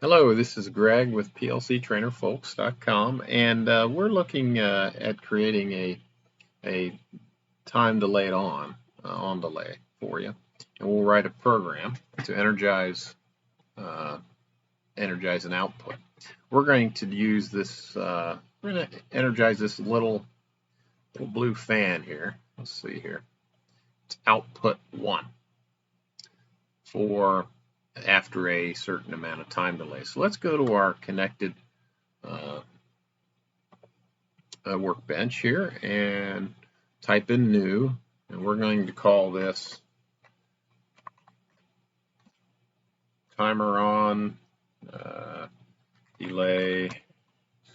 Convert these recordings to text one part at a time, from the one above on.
Hello, this is Greg with PLCTrainerFolks.com, and we're looking at creating a time delayed on delay for you, and we'll write a program to energize an output. We're going to use this. We're going to energize this little blue fan here. Let's see here. It's output 1 for after a certain amount of time delay. So let's go to our connected workbench here and type in new, and we're going to call this timer on delay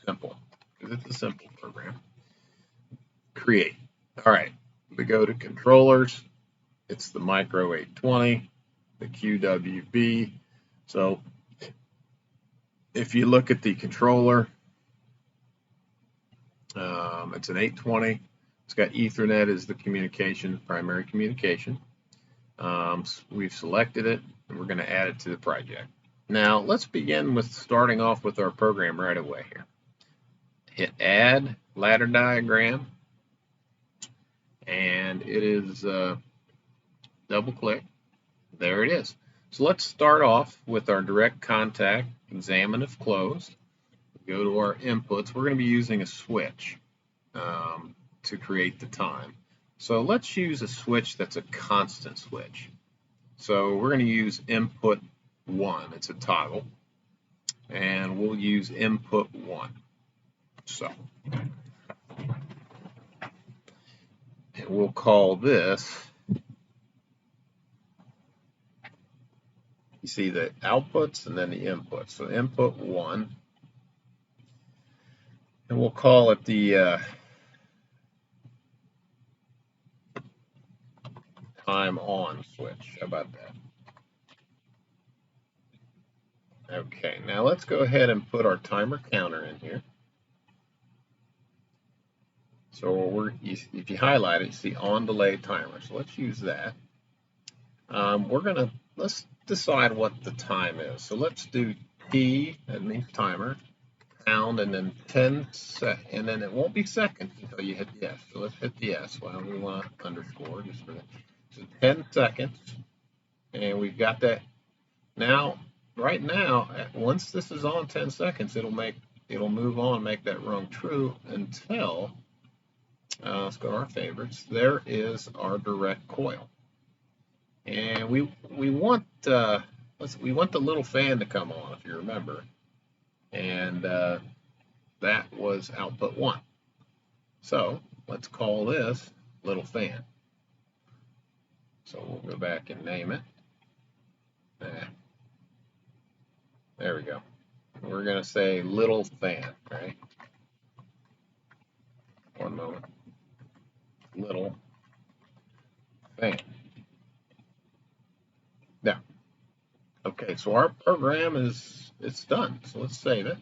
simple, because it's a simple program. Create. All right, we go to controllers. It's the micro 820, the QWB. So if you look at the controller, it's an 820. It's got Ethernet as the communication, primary communication. We've selected it, and we're going to add it to the project. Now, let's begin with starting off with our program right away here. Hit Add, Ladder Diagram, and it is double-click. There it is. So let's start off with our direct contact, examine if closed. Go to our inputs. We're going to be using a switch to create the time. So let's use a switch that's a constant switch. So we're going to use input 1. It's a toggle. And we'll use input 1. So, and we'll call this, you see the outputs and then the inputs. So input 1. And we'll call it the time on switch. How about that? Okay, now let's go ahead and put our timer counter in here. So if you highlight it, you see on delay timer. So let's use that. Let's decide what the time is. So let's do T, that means timer, pound, and then 10 seconds, and then it won't be seconds until you hit yes. So let's hit the yes. Well, we want to underscore just for that. So 10 seconds, and we've got that. Now, right now, once this is on 10 seconds, it'll move on, make that rung true until let's go to our favorites. There is our direct coil, and we want the little fan to come on, if you remember, and that was output 1. So let's call this little fan. So we'll go back and name it. There we go. We're going to say little fan, right? One moment. Little fan. Now, okay, so our program it's done. So let's save it.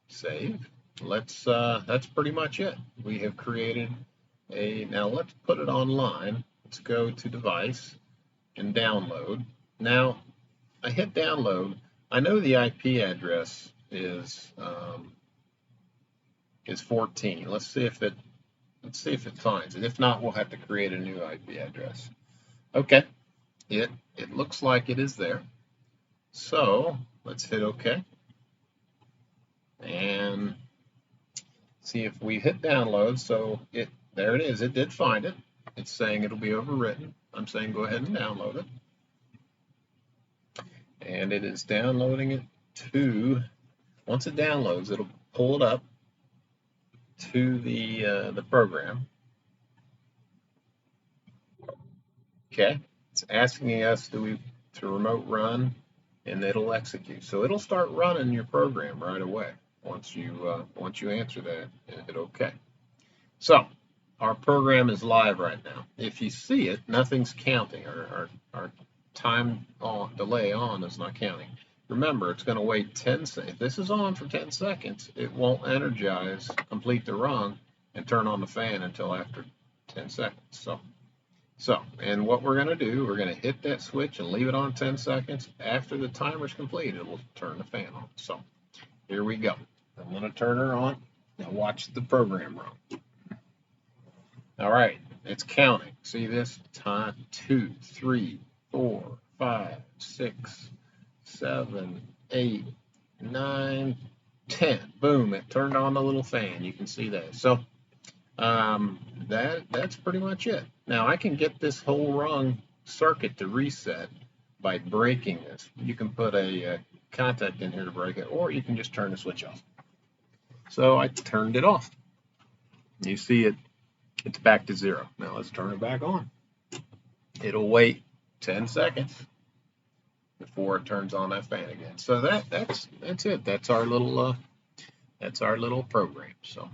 Save. That's pretty much it. We have created now let's put it online. Let's go to device and download. Now, I hit download. I know the IP address is 14. Let's see if it finds it. If not, we'll have to create a new IP address. Okay, it looks like it is there. So let's hit OK and see if we hit download. So there it is. It did find it. It's saying it'll be overwritten. I'm saying go ahead and download it. And it is downloading it to, once it downloads, it'll pull it up to the program. Okay, it's asking us to remote run, and it'll execute. So it'll start running your program right away once you answer that and hit OK. So our program is live right now. If you see it, nothing's counting. Our time delay on is not counting. Remember, it's going to wait 10 seconds. If this is on for 10 seconds, it won't complete the run, and turn on the fan until after 10 seconds. So So, and what we're going to do, we're going to hit that switch and leave it on 10 seconds. After the timer's completed, it will turn the fan on. So, here we go. I'm going to turn her on. Now watch the program run. All right, it's counting. See this? Time 2, 3, 4, 5, 6, 7, 8, 9, 10. Boom, it turned on the little fan. You can see that. So that's pretty much it. Now I can get this whole rung circuit to reset by breaking this. You can put a contact in here to break it, or you can just turn the switch off. So I turned it off. You see it's back to 0. Now let's turn it back on. It'll wait 10 seconds before it turns on that fan again. So that's it. That's our little program. So